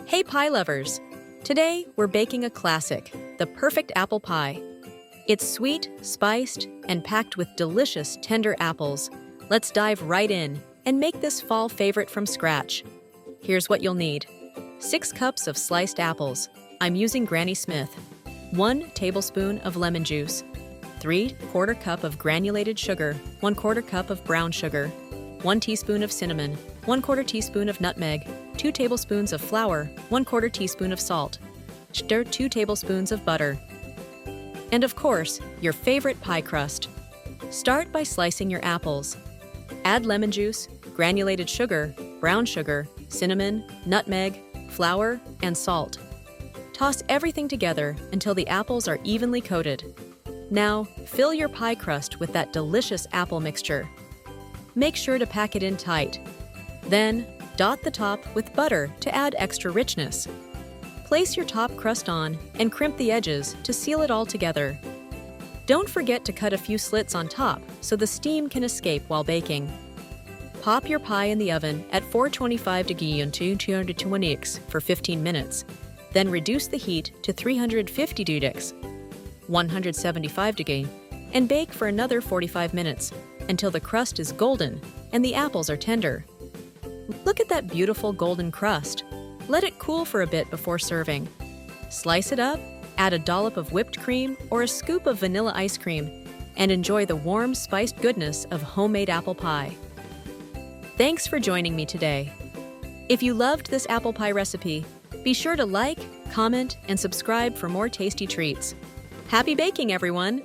Hey pie lovers! Today we're baking a classic, the perfect apple pie. It's sweet, spiced, and packed with delicious, tender apples. Let's dive right in and make this fall favorite from scratch. Here's what you'll need. 6 cups of sliced apples. I'm using Granny Smith. 1 tablespoon of lemon juice. 3/4 cup of granulated sugar. 1/4 cup of brown sugar. 1 teaspoon of cinnamon. 1/4 teaspoon of nutmeg. 2 tablespoons of flour. 1/4 teaspoon of salt. Stir 2 tablespoons of butter. And of course, your favorite pie crust. Start by slicing your apples. Add lemon juice, granulated sugar, brown sugar, cinnamon, nutmeg, flour, and salt. Toss everything together until the apples are evenly coated. Now, fill your pie crust with that delicious apple mixture. Make sure to pack it in tight. Then, dot the top with butter to add extra richness. Place your top crust on and crimp the edges to seal it all together. Don't forget to cut a few slits on top so the steam can escape while baking. Pop your pie in the oven at 425 degrees to 220 for 15 minutes. Then reduce the heat to 350 degrees, 175 degrees, and bake for another 45 minutes until the crust is golden and the apples are tender. Look at that beautiful golden crust. Let it cool for a bit before serving. Slice it up, add a dollop of whipped cream or a scoop of vanilla ice cream, and enjoy the warm, spiced goodness of homemade apple pie. Thanks for joining me today. If you loved this apple pie recipe, be sure to like, comment, and subscribe for more tasty treats. Happy baking, everyone!